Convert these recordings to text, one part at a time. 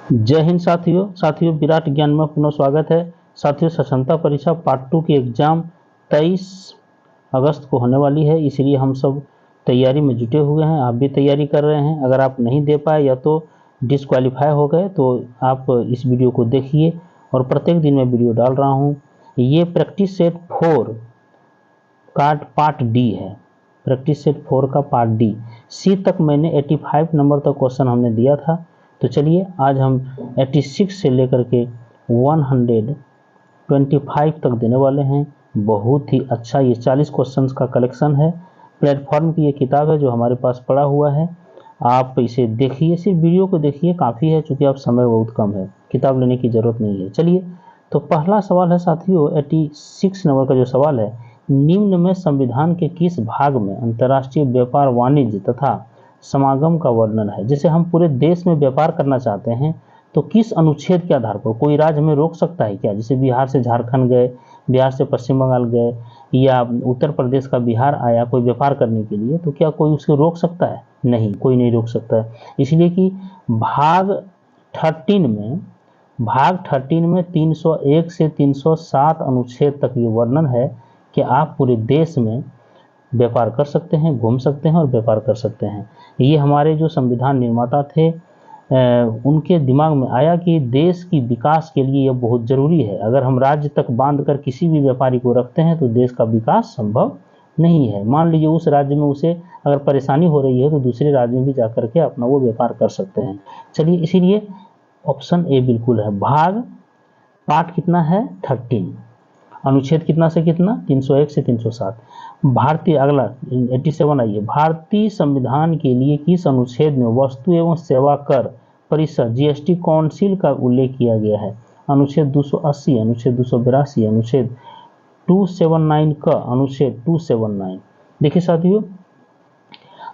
जय हिंद साथियों विराट ज्ञान में पुनः स्वागत है। साथियों, स्वतंत्रता परीक्षा पार्ट 2 की एग्जाम 23 अगस्त को होने वाली है, इसलिए हम सब तैयारी में जुटे हुए हैं। आप भी तैयारी कर रहे हैं। अगर आप नहीं दे पाए या तो डिस्क्वालीफाई हो गए तो आप इस वीडियो को देखिए, और प्रत्येक दिन मैं वीडियो डाल रहा हूँ। ये प्रैक्टिस सेट 4 का पार्ट डी है। प्रैक्टिस सेट 4 का पार्ट डी। सी तक मैंने 85 नंबर तक क्वेश्चन हमने दिया था। तो चलिए आज हम 86 से लेकर के 125 तक देने वाले हैं। बहुत ही अच्छा ये 40 क्वेश्चंस का कलेक्शन है। प्लेटफॉर्म की ये किताब है जो हमारे पास पड़ा हुआ है। आप इसे देखिए, सिर्फ वीडियो को देखिए काफ़ी है, क्योंकि अब समय बहुत कम है, किताब लेने की ज़रूरत नहीं है। चलिए, तो पहला सवाल है साथियों, 86 नंबर का जो सवाल है, निम्न में संविधान के किस भाग में अंतर्राष्ट्रीय व्यापार, वाणिज्य तथा समागम का वर्णन है। जैसे हम पूरे देश में व्यापार करना चाहते हैं तो किस अनुच्छेद के आधार पर कोई राज्य हमें रोक सकता है क्या? जैसे बिहार से झारखंड गए, बिहार से पश्चिम बंगाल गए, या उत्तर प्रदेश का बिहार आया कोई व्यापार करने के लिए, तो क्या कोई उसको रोक सकता है? नहीं, कोई नहीं रोक सकता है। इसलिए कि भाग 13 में 301 से 307 अनुच्छेद तक ये वर्णन है कि आप पूरे देश में व्यापार कर सकते हैं, घूम सकते हैं और व्यापार कर सकते हैं। ये हमारे जो संविधान निर्माता थे उनके दिमाग में आया कि देश की विकास के लिए यह बहुत ज़रूरी है। अगर हम राज्य तक बांधकर किसी भी व्यापारी को रखते हैं तो देश का विकास संभव नहीं है। मान लीजिए उस राज्य में उसे अगर परेशानी हो रही है तो दूसरे राज्य में भी जाकर के अपना वो व्यापार कर सकते हैं। चलिए, इसीलिए ऑप्शन ए बिल्कुल है। भाग पाठ कितना है? 13। अनुच्छेद कितना से कितना? 301 से 307। भारतीय, अगला 87 आइए। भारतीय संविधान के लिए किस अनुच्छेद में वस्तु एवं सेवा कर परिषद जीएसटी काउंसिल का उल्लेख किया गया है? अनुच्छेद 280, अनुच्छेद 282, अनुच्छेद 279 का, अनुच्छेद 279। देखिए साथियों,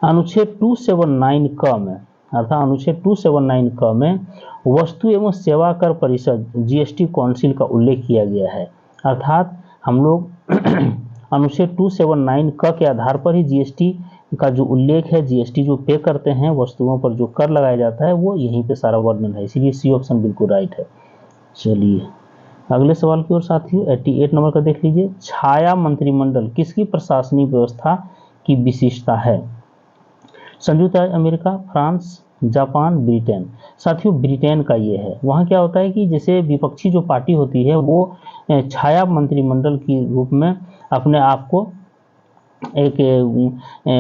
अनुच्छेद 279 क में, अर्थात अनुच्छेद 279 क में वस्तु एवं सेवा कर परिषद जीएसटी काउंसिल का उल्लेख किया गया है। अर्थात हम लोग अनुच्छेद 279 क के आधार पर ही जीएसटी का जो उल्लेख है, जीएसटी जो पे करते हैं, वस्तुओं पर जो कर लगाया जाता है, वो यहीं पे सारा वर्णन है। इसीलिए सी ऑप्शन बिल्कुल राइट है। चलिए अगले सवाल की ओर साथियों, 88 नंबर का देख लीजिए। छाया मंत्रिमंडल किसकी प्रशासनिक व्यवस्था की विशिष्टता है? संयुक्त राज्य अमेरिका, फ्रांस, जापान, ब्रिटेन। साथियों ब्रिटेन का ये है। वहाँ क्या होता है कि जैसे विपक्षी जो पार्टी होती है वो छाया मंत्रिमंडल के रूप में अपने आप को एक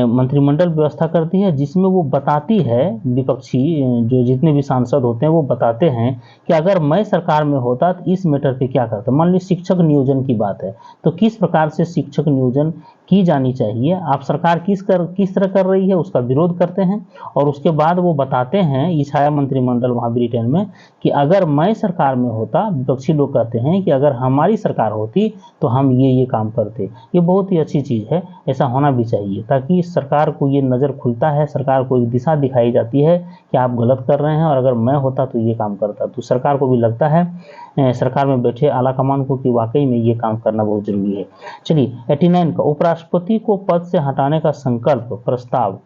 मंत्रिमंडल व्यवस्था करती है, जिसमें वो बताती है, विपक्षी जो जितने भी सांसद होते हैं वो बताते हैं कि अगर मैं सरकार में होता तो इस मैटर पे क्या करता। मान लीजिए शिक्षक नियोजन की बात है, तो किस प्रकार से शिक्षक नियोजन की जानी चाहिए, आप सरकार किस तरह कर रही है उसका विरोध करते हैं, और उसके बाद वो बताते हैं, ये छाया मंत्रिमंडल वहाँ ब्रिटेन में, कि अगर मैं सरकार में होता, विपक्षी लोग कहते हैं कि अगर हमारी सरकार होती तो हम ये काम करते। ये बहुत ही अच्छी चीज़ है, ऐसा होना भी चाहिए, ताकि सरकार को ये नज़र खुलता है, सरकार को एक दिशा दिखाई जाती है कि आप गलत कर रहे हैं, और अगर मैं होता तो ये काम करता। तो सरकार को भी लगता है, सरकार में बैठे आला कमान को, कि वाकई में ये काम करना बहुत जरूरी है। चलिए 89 का, उपराष्ट्रपति को पद से हटाने का संकल्प प्रस्ताव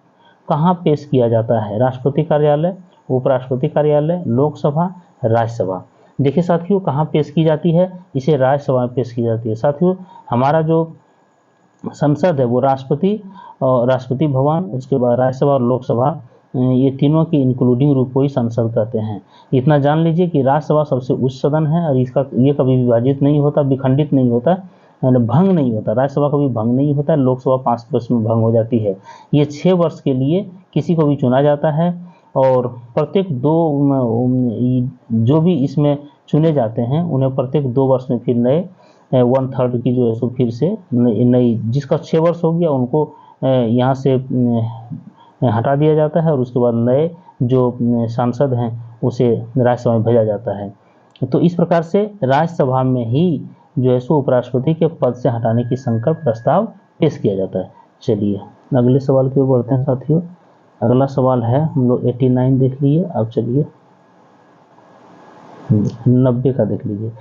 कहाँ पेश किया जाता है? राष्ट्रपति कार्यालय, उपराष्ट्रपति कार्यालय, लोकसभा, राज्यसभा। देखिए साथियों, कहाँ पेश की जाती है? इसे राज्यसभा में पेश की जाती है। साथियों हमारा जो संसद है वो राष्ट्रपति और राष्ट्रपति भवन, उसके बाद राज्यसभा और लोकसभा, ये तीनों की इंक्लूडिंग रूप को ही संसद कहते हैं। इतना जान लीजिए कि राज्यसभा सबसे उच्च सदन है, और इसका ये कभी विभाजित नहीं होता, विखंडित नहीं होता, भंग नहीं होता। राज्यसभा कभी भंग नहीं होता। लोकसभा 5 वर्ष में भंग हो जाती है। ये 6 वर्ष के लिए किसी को भी चुना जाता है, और प्रत्येक जो भी इसमें चुने जाते हैं उन्हें प्रत्येक 2 वर्ष में फिर नए 1/3 की जो है सो फिर से नई, जिसका 6 वर्ष हो गया उनको यहाँ से हटा दिया जाता है, और उसके बाद नए जो सांसद हैं उसे राज्यसभा में भेजा जाता है। तो इस प्रकार से राज्यसभा में ही जो है सो उपराष्ट्रपति के पद से हटाने की संकल्प प्रस्ताव पेश किया जाता है। चलिए अगले सवाल की ओर बढ़ते हैं साथियों। अगला सवाल है, हम लोग 89 देख लिए, अब चलिए 90 का देख लीजिए।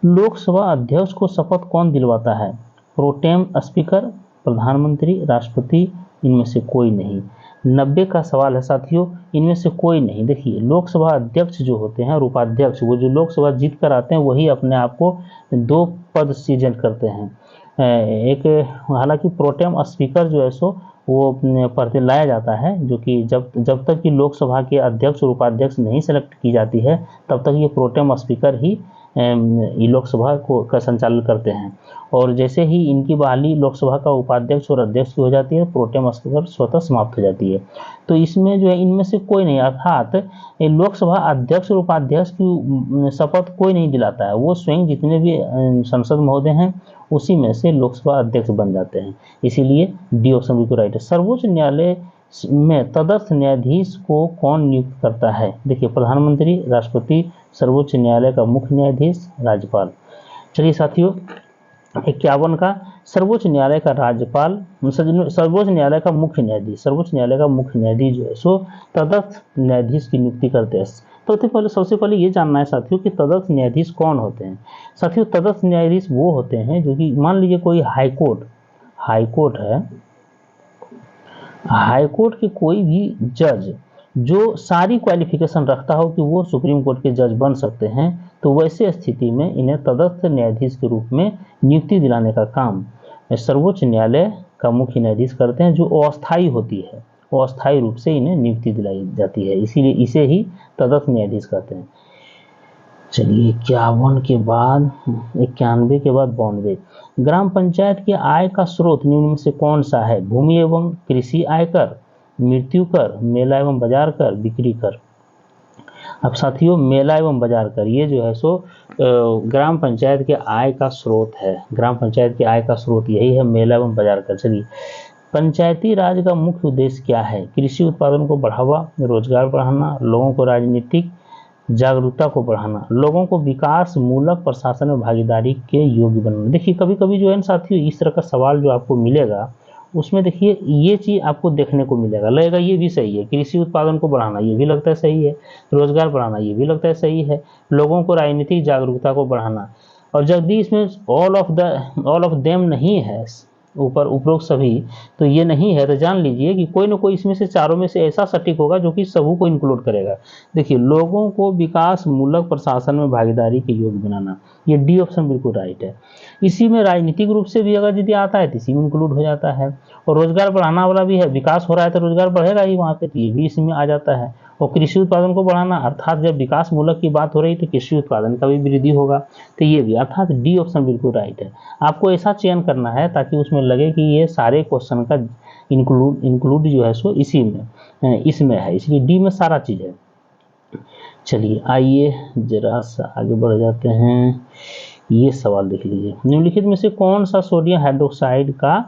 लोकसभा अध्यक्ष को शपथ कौन दिलवाता है? प्रोटेम स्पीकर, प्रधानमंत्री, राष्ट्रपति, इनमें से कोई नहीं। 90 का सवाल है साथियों, इनमें से कोई नहीं। देखिए लोकसभा अध्यक्ष जो होते हैं और उपाध्यक्ष, वो जो लोकसभा जीत कर आते हैं वही अपने आप को 2 पद सृजन करते हैं। एक हालांकि प्रोटेम स्पीकर जो है सो वो पर लाया जाता है, जो कि जब तक कि लोकसभा के अध्यक्ष और उपाध्यक्ष नहीं सेलेक्ट की जाती है तब तक ये प्रोटेम स्पीकर ही लोकसभा का संचालन करते हैं। और जैसे ही इनकी बहाली लोकसभा का उपाध्यक्ष और अध्यक्ष की हो जाती है, प्रोटेम स्पीकर स्वतः समाप्त हो जाती है। तो इसमें जो है इनमें से कोई नहीं, अर्थात लोकसभा अध्यक्ष और उपाध्यक्ष की शपथ कोई नहीं दिलाता है, वो स्वयं जितने भी संसद महोदय हैं उसी में से लोकसभा अध्यक्ष बन जाते हैं। इसीलिए डी ऑप्शन बिल्कुल राइट है। सर्वोच्च न्यायालय में तदर्थ न्यायाधीश को कौन नियुक्त करता है? देखिए प्रधानमंत्री, राष्ट्रपति, सर्वोच्च न्यायालय का मुख्य न्यायाधीश, राज्यपाल। चलिए साथियों 51 का सर्वोच्च न्यायालय का राज्यपाल, सर्वोच्च न्यायालय का मुख्य न्यायाधीश, सर्वोच्च न्यायालय का मुख्य न्यायाधीश जो है सो तदर्थ न्यायाधीश की नियुक्ति करते हैं। तो सबसे पहले ये जानना है साथियों कि तदर्थ न्यायाधीश कौन होते हैं। साथियों तदर्थ न्यायाधीश वो होते हैं जो कि मान लीजिए कोई हाईकोर्ट है, हाईकोर्ट के कोई भी जज जो सारी क्वालिफिकेशन रखता हो कि वो सुप्रीम कोर्ट के जज बन सकते हैं, तो वैसे स्थिति में इन्हें तदर्थ न्यायाधीश के रूप में नियुक्ति दिलाने का काम सर्वोच्च न्यायालय का मुख्य न्यायाधीश करते हैं, जो अस्थायी होती है, अस्थायी रूप से इन्हें नियुक्ति दिलाई जाती है, इसीलिए इसे ही तदर्थ न्यायाधीश कहते हैं। चलिए 51 के बाद 91 के बाद 92, ग्राम पंचायत की आय का स्रोत निम्न में से कौन सा है? भूमि एवं कृषि आयकर, मृत्यु कर, मेला एवं बाजार कर, बिक्री कर। अब साथियों मेला एवं बाजार कर ये जो है सो ग्राम पंचायत के आय का स्रोत है, ग्राम पंचायत की आय का स्रोत यही है, मेला एवं बाजार कर। चलिए पंचायती राज का मुख्य उद्देश्य क्या है? कृषि उत्पादन को बढ़ावा, रोजगार बढ़ाना, लोगों को राजनीतिक जागरूकता को बढ़ाना, लोगों को विकास मूलक प्रशासन में भागीदारी के योग्य बनाना। देखिए कभी कभी जो है साथियों इस तरह का सवाल जो आपको मिलेगा उसमें देखिए ये चीज आपको देखने को मिलेगा, लगेगा ये भी सही है, कृषि उत्पादन को बढ़ाना ये भी लगता है सही है, रोजगार बढ़ाना ये भी लगता है सही है, लोगों को राजनीतिक जागरूकता को बढ़ाना। और जब भी इसमें ऑल ऑफ देम नहीं है, ऊपर उपरोक्त सभी, तो ये नहीं है, तो जान लीजिए कि कोई ना कोई इसमें से चारों में से ऐसा सटीक होगा जो कि सबों को इंक्लूड करेगा। देखिए लोगों को विकास मूलक प्रशासन में भागीदारी के योग्य बनाना, ये डी ऑप्शन बिल्कुल राइट है। इसी में राजनीतिक रूप से भी अगर यदि आता है तो इसी में इंक्लूड हो जाता है। और रोजगार बढ़ाना वाला भी है, विकास हो रहा है तो रोजगार बढ़ेगा ही वहाँ पे, तो ये भी इसमें आ जाता है। और कृषि उत्पादन को बढ़ाना, अर्थात जब विकास मूलक की बात हो रही तो कृषि उत्पादन का भी वृद्धि होगा, तो ये भी, अर्थात डी ऑप्शन बिल्कुल राइट है। आपको ऐसा चयन करना है ताकि उसमें लगे कि ये सारे क्वेश्चन का इंक्लूड जो है सो इसी में इसमें है, इसलिए डी में सारा चीज है। चलिए आइए जरा सा आगे बढ़ जाते हैं। ये सवाल देख लीजिए, निम्नलिखित में से कौन सा सोडियम हाइड्रोक्साइड का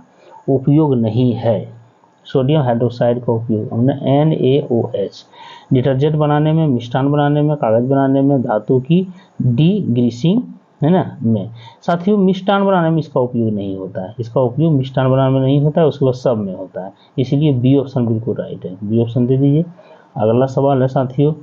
उपयोग नहीं है? सोडियम हाइड्रोक्साइड का उपयोग हमने NaOH डिटर्जेंट बनाने में, मिष्ठान बनाने में, कागज बनाने में, धातु की डीग्रीसिंग है ना में। साथियों मिष्ठान बनाने में इसका उपयोग नहीं होता है, इसका उपयोग मिष्ठान बनाने में नहीं होता है, उसके बाद सब में होता है, इसीलिए बी ऑप्शन बिल्कुल राइट है, बी ऑप्शन दे दीजिए। अगला सवाल है साथियों,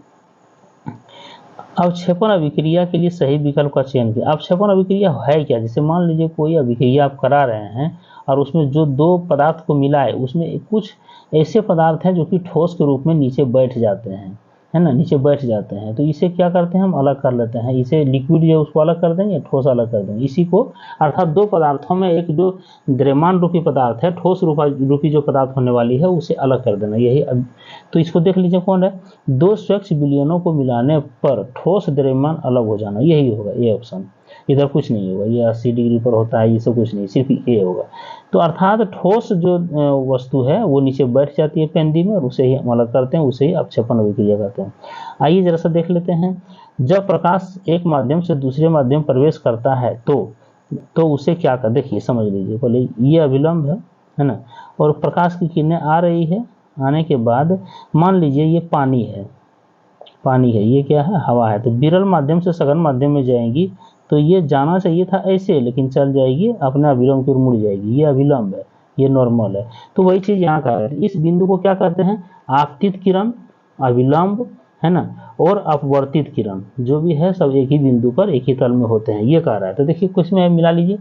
अवक्षेपण अभिक्रिया के लिए सही विकल्प का चयन किया। अवक्षेपण अभिक्रिया है क्या? जैसे मान लीजिए कोई अभिक्रिया आप करा रहे हैं और उसमें जो 2 पदार्थ को मिला है उसमें कुछ ऐसे पदार्थ हैं जो कि ठोस के रूप में नीचे बैठ जाते हैं, है ना, नीचे बैठ जाते हैं, तो इसे क्या करते हैं हम अलग कर लेते हैं, इसे लिक्विड जो उसको अलग कर देंगे, ठोस अलग कर देंगे, इसी को, अर्थात 2 पदार्थों में एक जो द्रव्यमान रूपी पदार्थ है, ठोस रूपी जो पदार्थ होने वाली है उसे अलग कर देना, यही। तो इसको देख लीजिए कौन है, 2 स्वच्छ विलयनों को मिलाने पर ठोस द्रव्यमान अलग हो जाना, यही होगा ए ऑप्शन, इधर कुछ नहीं होगा, ये 80 डिग्री पर होता है, ये सब कुछ नहीं, सिर्फ ए होगा। तो अर्थात ठोस जो वस्तु है वो नीचे बैठ जाती है पेंदी में और उसे ही हम अलग करते हैं, उसे ही अवक्षेपण अभिक्रिया कहते हैं। आइए जरा सा देख लेते हैं, जब प्रकाश एक माध्यम से दूसरे माध्यम प्रवेश करता है तो उसे क्या कर, देखिए समझ लीजिए, पहले ये अभिलंब है ना, और प्रकाश की किरणें आ रही है, आने के बाद मान लीजिए ये पानी है, ये क्या है, हवा है, तो विरल माध्यम से सघन माध्यम में जाएंगी, तो ये जाना चाहिए था ऐसे, लेकिन चल जाएगी अपने अभिलंब की ओर मुड़ जाएगी, ये अभिलंब है, ये नॉर्मल है। तो वही चीज यहाँ का है, इस बिंदु को क्या कहते हैं, आपतित किरण, अभिलंब, है ना, और अपवर्तित किरण, जो भी है सब एक ही बिंदु पर एक ही तल में होते हैं, ये कह रहा है। तो देखिए कुछ में मिला लीजिए,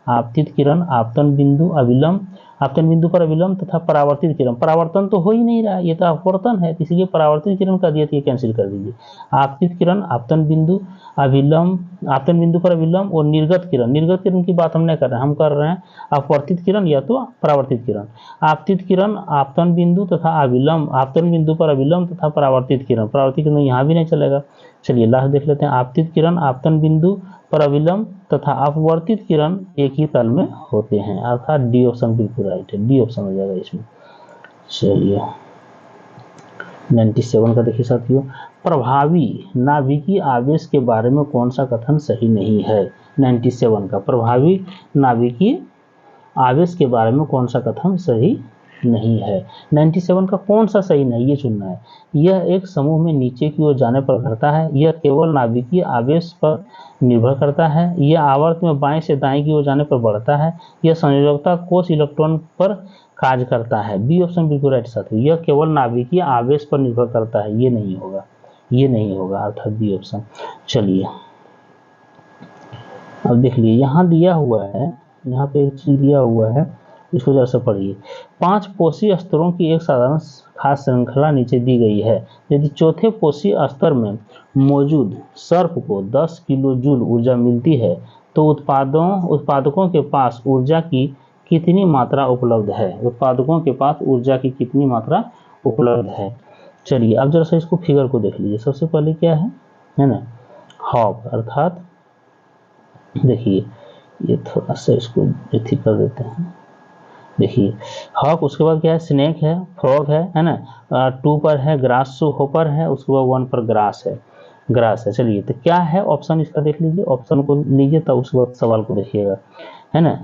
आपतित किरण, आपतन बिंदु, अभिलंब, आपतन बिंदु पर अविलंब तथा परावर्तित किरण, परावर्तन तो हो ही नहीं रहा, ये तो अपवर्तन है, इसलिए परावर्तित किरण का दिया तो ये कैंसिल कर दीजिए। आपतित किरण, आपतन बिंदु, अविलंब, आपतन बिंदु पर अविलंब और निर्गत किरण, निर्गत किरण की बात हम नहीं कर रहे हैं, हम कर रहे हैं अपवर्तित किरण या तो परावर्तित किरण। आपतित किरण, आपतन बिंदु तथा अविलंब, आपतन बिंदु पर अविलंब तथा परावर्तित किरण, परावर्तित किरण यहाँ भी नहीं चलेगा। चलिए लास्ट देख लेते हैं। आपतित किरण आपतन बिंदु पर अविलंब तथा अपवर्तित किरण एक ही तल में होते हैं, अर्थात डी ऑप्शन बिल्कुल राइट है, डी ऑप्शन हो जाएगा इसमें। चलिए 97 का देखिए साथियों, प्रभावी नाभिकीय आवेश के बारे में कौन सा कथन सही नहीं है। 97 का प्रभावी नाभिकीय आवेश के बारे में कौन सा कथन सही नहीं है। 97 का कौन सा सही नहीं, ये चुनना है। यह एक समूह में नीचे की ओर जाने पर घटता है, यह केवल नाभिकीय आवेश पर निर्भर करता है, यह आवर्त में बाएं से दाएं की ओर जाने पर बढ़ता है, यह संयोजकता कोष इलेक्ट्रॉन पर कार्य करता है। बी ऑप्शन बिल्कुल राइट साथियों, यह केवल नाभिकीय आवेश पर निर्भर करता है, ये नहीं होगा, ये नहीं होगा, अर्थात बी ऑप्शन। चलिए अब देख लिए, यहाँ दिया हुआ है, यहाँ पे एक चीज दिया हुआ है, इसको जरा से पढ़िए। 5 पोषी स्तरों की एक साधारण खास श्रृंखला नीचे दी गई है। यदि चौथे पोषी स्तर में मौजूद सर्प को 10 किलो जूल ऊर्जा मिलती है तो उत्पादकों के पास ऊर्जा की कितनी मात्रा उपलब्ध है। उत्पादकों के पास ऊर्जा की कितनी मात्रा उपलब्ध है। चलिए अब जरा सा इसको फिगर को देख लीजिए। सबसे पहले क्या है ना, हॉक, अर्थात देखिए ये थोड़ा सा इसको ठीक कर देते हैं। देखिए हॉक, उसके बाद क्या है, स्नेक है, फ्रॉग है ना, 2 पर है ग्रास होपर है, उसके बाद 1 पर ग्रास है। चलिए तो क्या है ऑप्शन इसका देख लीजिए, ऑप्शन को लीजिए तब उस वक्त सवाल को देखिएगा, है ना।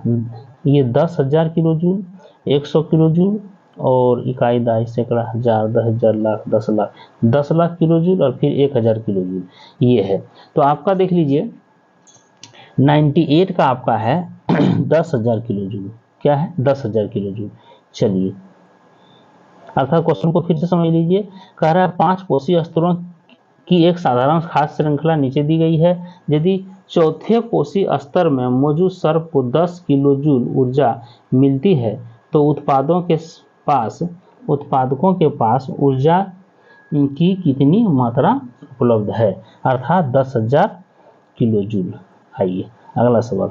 ये 10,000 किलो जूल, 100 किलो जूल और इकाई दाई सैकड़ा, हजार, 10,000, लाख, 10 लाख, 10 लाख किलो जूल और फिर 1,000 किलो जूल, ये है। तो आपका देख लीजिए 98 का आपका है 10,000 किलो जूल, क्या है 10,000 किलो जूल। चलिए अर्थात क्वेश्चन को फिर से समझ लीजिए, कह रहा है 5 पोषी स्तरों की एक साधारण खास श्रृंखला नीचे दी गई है। यदि चौथे पोषी स्तर में मौजूद सर्प को 10 किलो जूल ऊर्जा मिलती है तो उत्पादकों के पास ऊर्जा की कितनी मात्रा उपलब्ध है, अर्थात 10,000 किलो जूल। आइए अगला सवाल,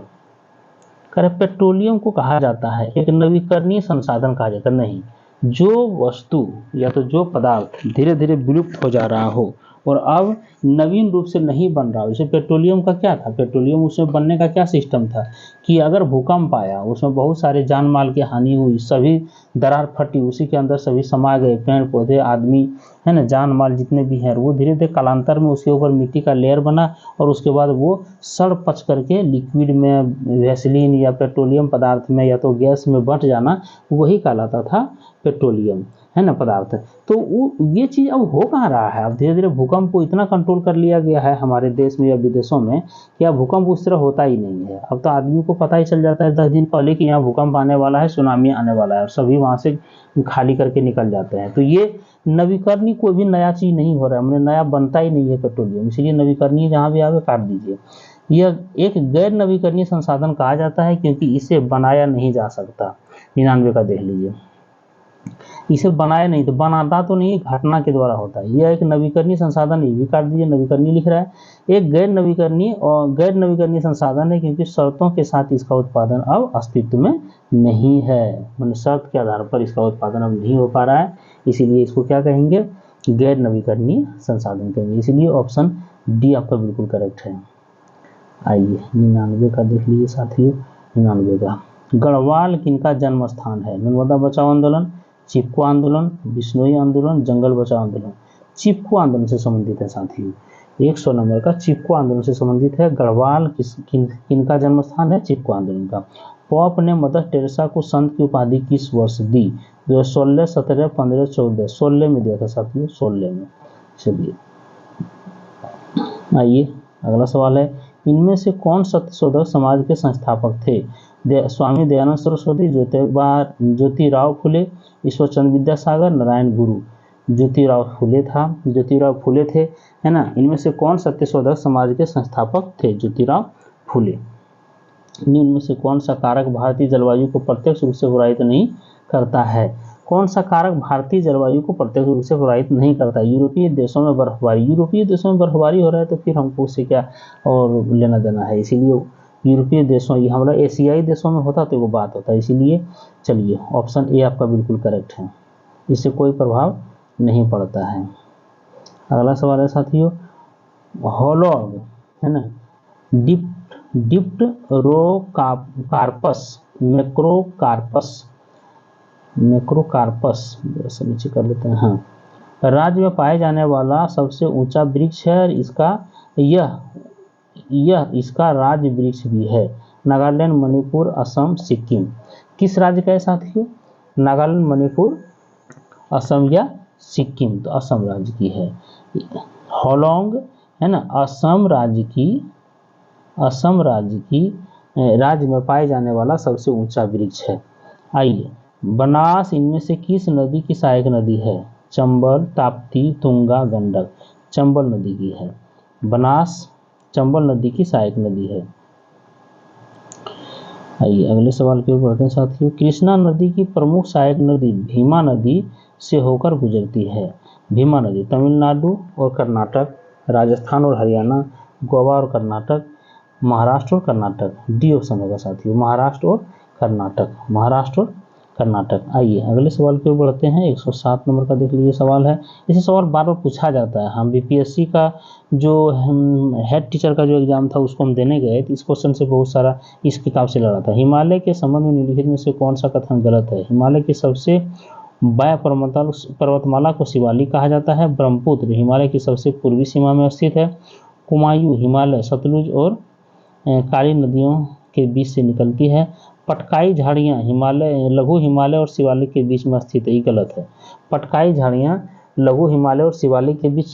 कह रहे पेट्रोलियम को कहा जाता है एक नवीकरणीय संसाधन कहा जाता है। नहीं, जो वस्तु या तो जो पदार्थ धीरे धीरे विलुप्त हो जा रहा हो और अब नवीन रूप से नहीं बन रहा हो। जैसे पेट्रोलियम का क्या था, पेट्रोलियम उसमें बनने का क्या सिस्टम था कि अगर भूकंप आया, उसमें बहुत सारे जान माल की हानि हुई, सभी दरार फटी, उसी के अंदर सभी समा गए, पेड़ पौधे आदमी, है ना, जान माल जितने भी हैं, वो धीरे धीरे कालांतर में उसके ऊपर मिट्टी का लेयर बना और उसके बाद वो सड़ पच करके लिक्विड में, वैसलीन या पेट्रोलियम पदार्थ में या तो गैस में बंट जाना, वही कहलाता था पेट्रोलियम, है ना, पदार्थ। तो वो ये चीज़ अब हो कहाँ रहा है, अब धीरे धीरे भूकंप को इतना कंट्रोल कर लिया गया है हमारे देश में या विदेशों में कि अब भूकंप उस तरह होता ही नहीं है। अब तो आदमी को पता ही चल जाता है 10 दिन पहले कि यहाँ भूकंप आने वाला है, सुनामी आने वाला है, और सभी वहाँ से खाली करके निकल जाते हैं। तो ये नवीकरणीय कोई भी नया चीज़ नहीं हो रहा है, मैंने नया बनता ही नहीं है पेट्रोलियम, इसलिए नवीकरणीय जहाँ भी आवे काट दीजिए। यह एक गैर नवीकरणीय संसाधन कहा जाता है क्योंकि इसे बनाया नहीं जा सकता। 99 का देख लीजिए, इसे बनाया नहीं, तो बनाता तो नहीं, घटना के द्वारा होता है। यह एक नवीकरणीय संसाधन, ये भी काट दीजिए, नवीकरणीय लिख रहा है। एक गैर नवीकरणीय संसाधन है क्योंकि शर्तों के साथ इसका उत्पादन अब अस्तित्व में नहीं है, मतलब शर्त के आधार पर इसका उत्पादन अब नहीं हो पा रहा है, इसीलिए इसको क्या कहेंगे, गैर नवीकरणीय संसाधन कहेंगे। इसलिए ऑप्शन डी आपका बिल्कुल करेक्ट है। आइए 99 का देख लीजिए साथियों। 99 का, गढ़वाल किनका जन्म स्थान है। नर्मदा बचाओ आंदोलन, चिपको आंदोलन, बिश्नोई आंदोलन, जंगल बचाओ आंदोलन। चिपको आंदोलन से संबंधित है साथियों। 100 नंबर का चिपको आंदोलन से संबंधित है। गढ़वाल किनका जन्म स्थान है, चिपको आंदोलन का। पॉप ने मदर टेरेसा को संत की उपाधि किस वर्ष दी। 2016, 17, 15, 14। 16 में दिया था साथियों, 16 में। चलिए आइए अगला सवाल है, इनमें से कौन सत्यशोधक समाज के संस्थापक थे। स्वामी दयानंद सरस्वती, ज्योतिराव फुले, ईश्वरचंद्र विद्यासागर, नारायण गुरु। ज्योतिराव फुले थे, है ना। इनमें से कौन सत्यशोधक समाज के संस्थापक थे, ज्योतिराव फुले। निम्न में से कौन सा कारक भारतीय जलवायु को प्रत्यक्ष रूप से प्रभावित नहीं करता है? कौन सा कारक भारतीय जलवायु को प्रत्यक्ष रूप से प्रभावित नहीं करता? यूरोपीय देशों में बर्फबारी। यूरोपीय देशों में बर्फबारी हो रहा है तो फिर हमको उससे क्या और लेना देना है, इसीलिए यूरोपीय देशों, ये हमारा एशियाई देशों में होता तो वो बात होता है, इसीलिए चलिए ऑप्शन ए आपका बिल्कुल करेक्ट है, इससे कोई प्रभाव नहीं पड़ता है। अगला सवाल है साथियों, होलॉग है ना, डिप्टरोकार्पस मैक्रोकार्पस से नीचे कर लेते हैं। हाँ, राज्य में पाए जाने वाला सबसे ऊंचा वृक्ष है और यह इसका राज्य वृक्ष भी है। नागालैंड, मणिपुर, असम, सिक्किम। किस राज्य का है साथियों? नागालैंड, मणिपुर, असम या सिक्किम? तो असम राज्य की है। होलोंग है ना, असम राज्य राज्य में पाए जाने वाला सबसे ऊंचा वृक्ष है। आइए, बनास इनमें से किस नदी की सहायक नदी है? चंबल, ताप्ती, तुंगा, गंडक। चंबल नदी की है। बनास चंबल नदी की सहायक नदी है। आइए अगले सवाल की ओर बढ़ते हैं साथियों। कृष्णा नदी की प्रमुख सहायक नदी भीमा नदी से होकर गुजरती है। भीमा नदी तमिलनाडु और कर्नाटक, राजस्थान और हरियाणा, गोवा और कर्नाटक, महाराष्ट्र और कर्नाटक। डी ऑप्शन होगा साथियों, महाराष्ट्र और कर्नाटक। आइए अगले सवाल की ओर बढ़ते हैं। 107 नंबर का देख लीजिए सवाल है। इसे सवाल बार बार पूछा जाता है। हम बीपीएससी का जो हेड टीचर का जो एग्जाम था उसको हम देने गए तो इस क्वेश्चन से बहुत सारा इस किताब से लड़ा था। हिमालय के संबंध में निम्नलिखित में से कौन सा कथन गलत है? हिमालय की सबसे बाह्य पर्वतमाला को शिवालिक कहा जाता है। ब्रह्मपुत्र हिमालय की सबसे पूर्वी सीमा में स्थित है। कुमायूं हिमालय, सतलुज और काली नदियों के बीच से निकलती है। पटकाई झाड़ियाँ हिमालय, लघु हिमालय और शिवालिक के बीच में स्थित है, ये गलत है। पटकाई झाड़ियाँ लघु हिमालय और शिवालिक के बीच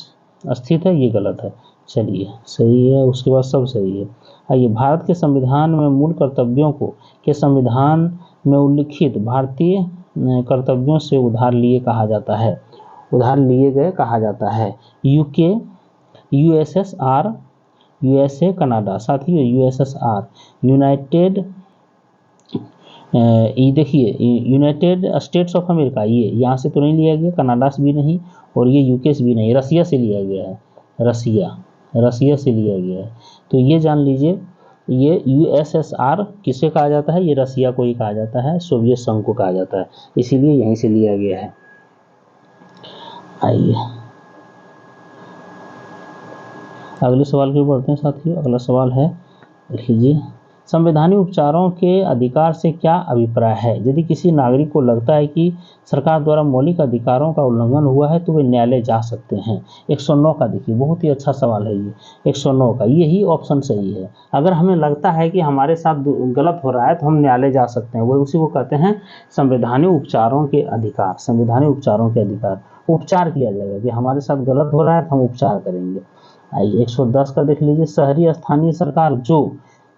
स्थित है, ये गलत है। चलिए सही है, उसके बाद सब सही है। आइए, भारत के संविधान में मूल कर्तव्यों को के संविधान में उल्लिखित भारतीय कर्तव्यों से उधार लिए गए कहा जाता है। UK, USSR, USA, Canada. साथियों यूएसएसआर यूनाइटेड ये देखिए यूनाइटेड स्टेट्स ऑफ अमेरिका, ये यहाँ से तो नहीं लिया गया, कनाडा से भी नहीं और ये यूके से भी नहीं, रसिया से लिया गया है। रसिया से लिया गया है। तो ये जान लीजिए, ये यूएसएसआर किसे कहा जाता है? ये रसिया को ही कहा जाता है, सोवियत संघ को कहा जाता है, इसीलिए यहीं से लिया गया है। आइए अगले सवाल की ओर बढ़ते हैं साथियों। अगला सवाल है, देख लीजिए, संवैधानिक उपचारों के अधिकार से क्या अभिप्राय है? यदि किसी नागरिक को लगता है कि सरकार द्वारा मौलिक अधिकारों का उल्लंघन हुआ है तो वे न्यायालय जा सकते हैं। 109 का देखिए, बहुत ही अच्छा सवाल है ये 109 का, यही ऑप्शन सही है। अगर हमें लगता है कि हमारे साथ गलत हो रहा है तो हम न्यायालय जा सकते हैं, वो उसी को कहते हैं संवैधानिक उपचारों के अधिकार। संवैधानिक उपचारों के अधिकार, उपचार किया जाएगा कि हमारे साथ गलत हो रहा है तो हम उपचार करेंगे। आइए 110 का देख लीजिए, शहरी स्थानीय सरकार जो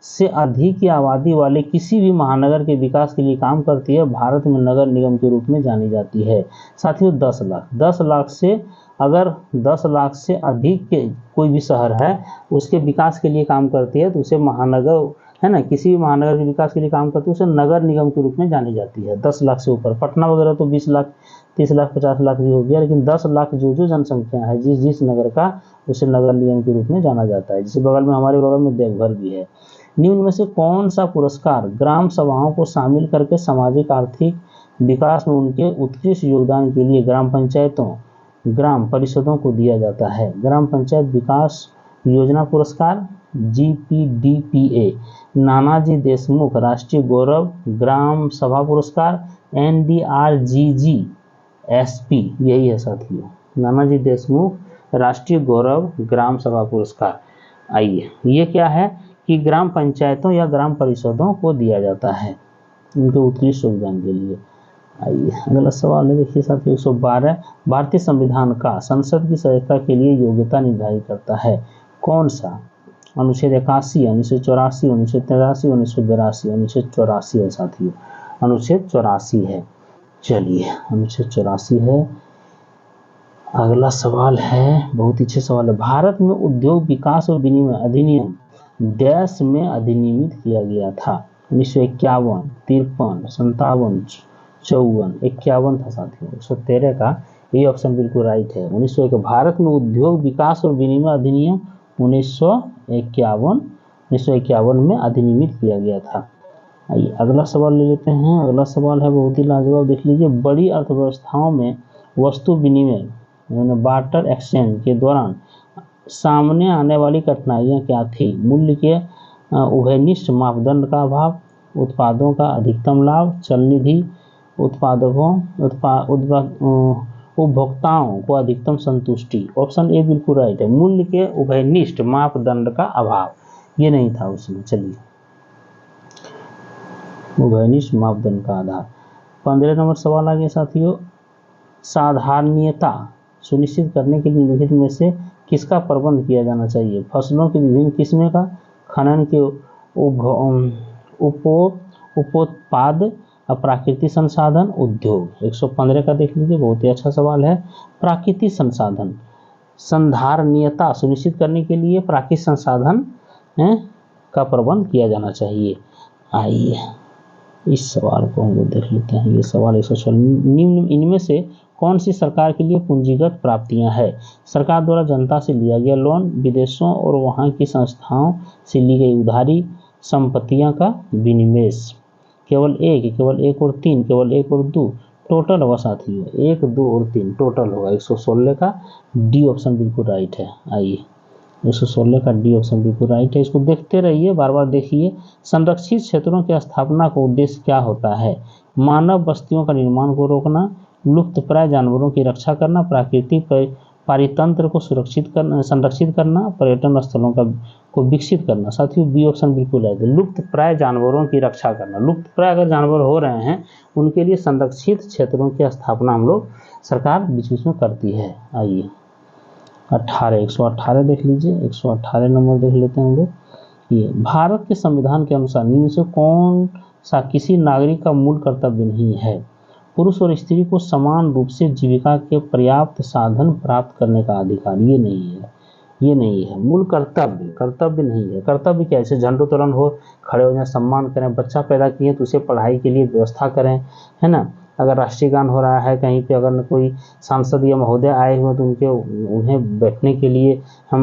से अधिक की आबादी वाले किसी भी महानगर के विकास के लिए काम करती है भारत में नगर निगम के रूप में जानी जाती है। साथियों 10 लाख से, अगर 10 लाख से अधिक के कोई भी शहर है उसके विकास के लिए काम करती है तो उसे महानगर है ना, किसी भी महानगर के विकास के लिए काम करती है उसे नगर निगम के रूप में जानी जाती है। 10 लाख से ऊपर, पटना वगैरह तो 20 लाख, 30 लाख, 50 लाख भी हो गया, लेकिन 10 लाख जो जनसंख्या है जिस नगर का, उसे नगर निगम के रूप में जाना जाता है। जिसके बगल में, हमारे बगल में देवघर भी है। निम्न में से कौन सा पुरस्कार ग्राम सभाओं को शामिल करके सामाजिक आर्थिक विकास में उनके उत्कृष्ट योगदान के लिए ग्राम परिषदों को दिया जाता है? ग्राम पंचायत विकास योजना पुरस्कार, GPDPA, नानाजी देशमुख राष्ट्रीय गौरव ग्राम सभा पुरस्कार, NDRGGSP, यही है साथियों, नानाजी देशमुख राष्ट्रीय गौरव ग्राम सभा पुरस्कार। आइए, ये क्या है कि ग्राम पंचायतों या ग्राम परिषदों को दिया जाता है उनके उत्कृष्ट योगदान के लिए। आइए अगला सवाल है, देखिए साथियों 112, भारतीय संविधान का संसद की सदस्यता के लिए योग्यता निर्धारित करता है कौन सा? अनुच्छेद 81, 1984, 1983, 1982। अनुच्छेद 84 है साथियों, अनुच्छेद 84 है। चलिए अनुच्छेद 84 है। अगला सवाल है, बहुत अच्छे सवाल है, भारत में उद्योग विकास और विनिमय अधिनियम डैश में अधिनियमित किया गया था? 1951, 53, 57, 54, 51 था साथियों। 113 का ये ऑप्शन बिल्कुल राइट है। 1901 भारत में उद्योग विकास और विनिमय अधिनियम 1951 में अधिनियमित किया गया था। आइए अगला सवाल ले लेते हैं। अगला सवाल है बहुत ही लाजवाब, देख लीजिए। बड़ी अर्थव्यवस्थाओं में वस्तु विनिमय बार्टर एक्सचेंज के दौरान सामने आने वाली कठिनाइयाँ क्या थी? मूल्य के उभयनिष्ठ मापदंड का अभाव, उत्पादों का अधिकतम लाभ, चल निधि, उपभोक्ताओं को अधिकतम संतुष्टि। ऑप्शन ए बिल्कुल राइट है, मूल्य के उभयनिष्ठ मापदंड का अभाव, ये नहीं था उसमें। चलिए, उभयनिष्ठ मापदंड का आधार। 15 नंबर सवाल आ गया साथियों। साधारणीयता सुनिश्चित करने के लिए निम्नलिखित में से किसका प्रबंध किया जाना चाहिए? फसलों की विभिन्न किस्में का, खनन के उपोत्पाद, प्राकृतिक संसाधन, उद्योग। 115 का देख लीजिए, बहुत ही अच्छा सवाल है। प्राकृतिक संसाधन, संधारणीयता सुनिश्चित करने के लिए प्राकृतिक संसाधन का प्रबंध किया जाना चाहिए। आइए इस सवाल को हम लोग देख लेते हैं। ये सवाल 116, निम्न इनमें से कौन सी सरकार के लिए पूंजीगत प्राप्तियां है? सरकार द्वारा जनता से लिया गया लोन, विदेशों और वहां की संस्थाओं से ली गई उधारी, संपत्तियों का विनिवेश। केवल एक और तीन, केवल एक और दो, टोटल होगा साथियों 1, 2 और 3 टोटल होगा। 116 का डी ऑप्शन बिल्कुल राइट है। आइए 116 का डी ऑप्शन बिल्कुल राइट है। इसको देखते रहिए, बार बार देखिए। संरक्षित क्षेत्रों की स्थापना का उद्देश्य क्या होता है? मानव बस्तियों का निर्माण को रोकना, लुप्तप्राय जानवरों की रक्षा करना, प्राकृतिक पारितंत्र को संरक्षित करना, पर्यटन स्थलों को विकसित करना। साथियों बी ऑप्शन बिल्कुल है, लुप्तप्राय जानवरों की रक्षा करना। लुप्तप्राय अगर जानवर हो रहे हैं उनके लिए संरक्षित क्षेत्रों की स्थापना हम लोग सरकार बीच बीच में करती है। आइए 118 देख लीजिए। 118 नंबर देख लेते हैं हम लोग। ये भारत के संविधान के अनुसार इनमें से कौन सा किसी नागरिक का मूल कर्तव्य नहीं है? पुरुष और स्त्री को समान रूप से जीविका के पर्याप्त साधन प्राप्त करने का अधिकार। ये नहीं है मूल कर्तव्य नहीं है। कर्तव्य कैसे? झंडोत्तोलन हो, खड़े हो जाए, सम्मान करें, बच्चा पैदा किए तो उसे पढ़ाई के लिए व्यवस्था करें, है ना। अगर राष्ट्रीय गान हो रहा है कहीं पे, अगर कोई सांसद या महोदय आए हुए तो उन्हें बैठने के लिए हम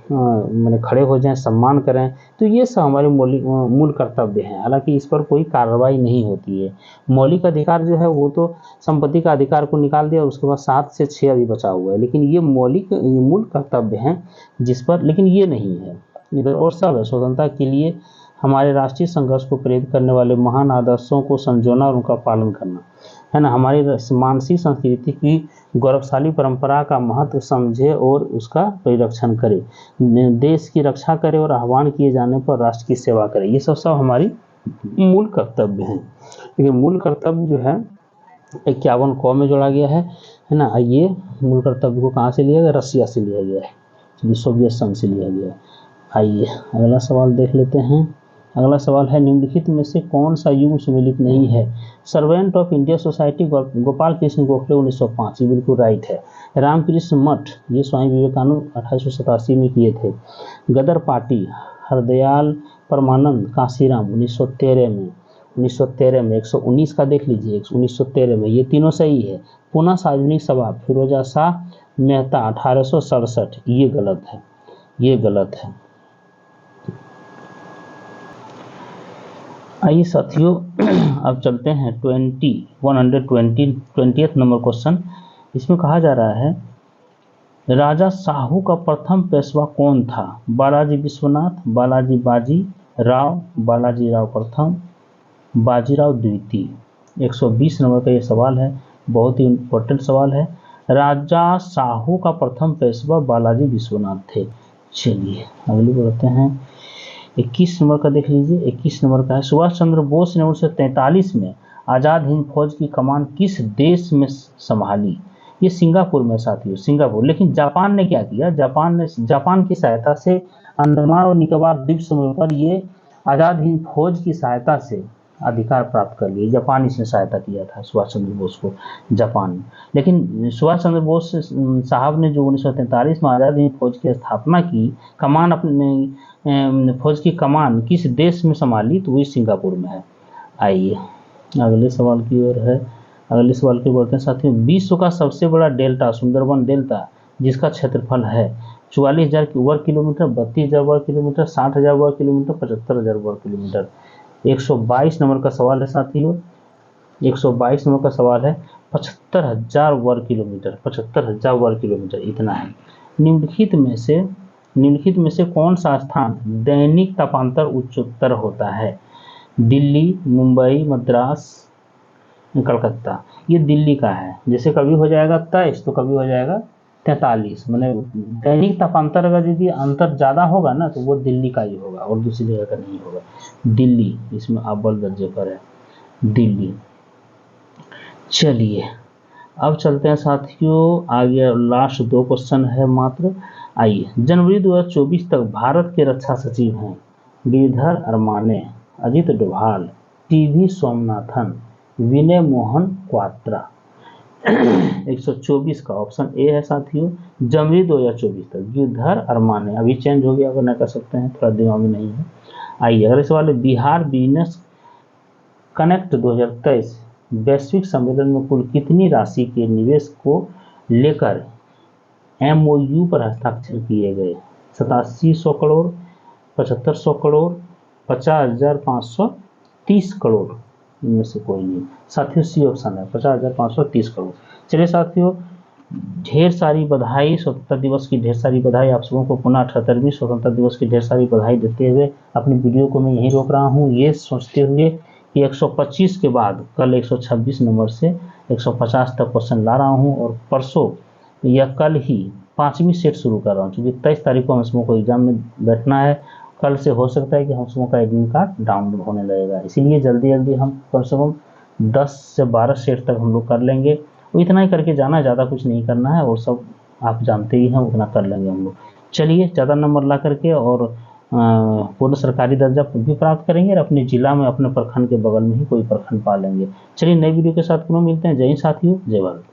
मैंने खड़े हो जाएं, सम्मान करें, तो ये सब हमारे मूल कर्तव्य हैं। हालांकि इस पर कोई कार्रवाई नहीं होती है। मौलिक अधिकार जो है वो तो संपत्ति का अधिकार को निकाल दिया, उसके बाद 7 से 6 अभी बचा हुआ है, लेकिन ये मूल कर्तव्य हैं जिस पर, लेकिन ये नहीं है इधर। और सब स्वतंत्रता के लिए हमारे राष्ट्रीय संघर्ष को प्रेरित करने वाले महान आदर्शों को संजोना और उनका पालन करना, है ना। हमारी मानसिक संस्कृति की गौरवशाली परंपरा का महत्व समझे और उसका परिरक्षण करे, देश की रक्षा करे और आह्वान किए जाने पर राष्ट्र की सेवा करे। ये सब हमारी मूल कर्तव्य हैं। लेकिन मूल कर्तव्य जो है 51 क में जोड़ा गया है ना। ये मूल कर्तव्य को कहाँ से लिया गया? रसिया से लिया गया है, सोवियत संघ से लिया गया है। आइए अगला सवाल देख लेते हैं। अगला सवाल है, निम्नलिखित में से कौन सा युग सुमेलित नहीं है? Servant of India society Gopal Krishna Gokhale 1905, ये बिल्कुल राइट है। रामकृष्ण मठ ये स्वामी विवेकानंद 1887 में किए थे। गदर पार्टी हरदयाल परमानंद कांसीराम 1913 में। 119 का देख लीजिए, 1913 में, ये तीनों सही है। पुनः सार्वजनिक सभा फिरोजा शाह मेहता 1867, ये गलत है। आइए साथियों अब चलते हैं 120th नंबर क्वेश्चन। इसमें कहा जा रहा है, राजा साहू का प्रथम पेशवा कौन था? बालाजी विश्वनाथ, बालाजी बाजी राव, बालाजी राव प्रथम, बाजीराव द्वितीय। 120 नंबर का ये सवाल है, बहुत ही इम्पोर्टेंट सवाल है। राजा साहू का प्रथम पेशवा बालाजी विश्वनाथ थे। चलिए अगली बढ़ते हैं। 21 नंबर का देख लीजिए। 21 नंबर का है, सुभाष चंद्र बोस ने 1943 में आज़ाद हिंद फौज की कमान किस देश में संभाली? ये सिंगापुर में साथियों, सिंगापुर। लेकिन जापान ने क्या किया? जापान की सहायता से अंडमान और निकोबार द्वीप समूह पर ये आज़ाद हिंद फौज की सहायता से अधिकार प्राप्त कर लिए। जापान इसने सहायता किया था सुभाष चंद्र बोस को, जापान ने। लेकिन सुभाष चंद्र बोस साहब ने जो 1943 में आज़ाद हिंद फौज की स्थापना की, कमान अपने फौज की कमान किस देश में संभाली, तो वही सिंगापुर में है। आइए अगले सवाल की ओर है, अगले सवाल की बढ़ते हैं साथियों। विश्व का सबसे बड़ा डेल्टा सुंदरबन डेल्टा, जिसका क्षेत्रफल है 44,000 वर्ग किलोमीटर, 32,000 वर्ग किलोमीटर, 60,000 वर्ग किलोमीटर, 75,000 वर्ग किलोमीटर। 122 नंबर का सवाल है साथियों, 122 नंबर का सवाल है। 75,000 वर्ग किलोमीटर, 75,000 वर्ग किलोमीटर इतना है। निम्नलिखित में से कौन सा स्थान दैनिक तापांतर उच्चतर होता है? दिल्ली, मुंबई, मद्रास, कलकत्ता। ये दिल्ली का है। जैसे कभी हो जाएगा 23 तो कभी हो जाएगा 43, मतलब दैनिक तापांतर अगर यदि अंतर ज़्यादा होगा ना तो वो दिल्ली का ही होगा और दूसरी जगह का नहीं होगा। दिल्ली इसमें अव्वल दर्जे पर है, दिल्ली। चलिए अब चलते हैं साथियों आगे, लास्ट 2 क्वेश्चन है मात्र। आइए, जनवरी 2024 तक भारत के रक्षा सचिव हैं गिरिधर अरमाने, अजित डोभाल, टीवी सोमनाथन, विनय मोहन क्वात्रा। 124 का ऑप्शन ए है साथियों, जनवरी 2024 तक गिरिधर अरमाने। अभी चेंज हो गया, अगर न कर सकते हैं, थोड़ा दिमाग में नहीं है। आइए अगले सवाल है, बिहार बिजनेस कनेक्ट 2023 वैश्विक सम्मेलन में कुल कितनी राशि के निवेश को लेकर MOU पर हस्ताक्षर किए गए? 8700 करोड़, 7500 करोड़, 50,530 करोड़, इनमें से कोई नहीं साथियों। सी ऑप्शन है 50,530 करोड़। चलिए साथियों, ढेर सारी बधाई, स्वतंत्रता दिवस की ढेर सारी बधाई आप सबों को। पुनः 78वीं स्वतंत्रता दिवस की ढेर सारी बधाई देते हुए अपनी वीडियो को मैं यहीं रोक रहा हूँ, ये सोचते हुए कि 125 के बाद कल 126 नंबर से 150 तक क्वेश्चन ला रहा हूँ, और परसों या कल ही 5वीं सेट शुरू कर रहा हूँ, क्योंकि 23 तारीख को हम सबों को एग्जाम में बैठना है। कल से हो सकता है कि हम सबों का एडमिट कार्ड डाउनलोड होने लगेगा, इसीलिए जल्दी जल्दी हम कम से कम 10 से 12 सेट तक हम लोग कर लेंगे। वो इतना ही करके जाना, ज़्यादा कुछ नहीं करना है, और सब आप जानते ही हैं, उतना कर लेंगे हम लोग। चलिए, ज़्यादा नंबर ला करके और पूर्ण सरकारी दर्जा भी प्राप्त करेंगे, और अपने जिला में अपने प्रखंड के बगल में ही कोई प्रखंड पा लेंगे। चलिए, नई वीडियो के साथ पुनः मिलते हैं। जय हिंद साथियों, जय भारत।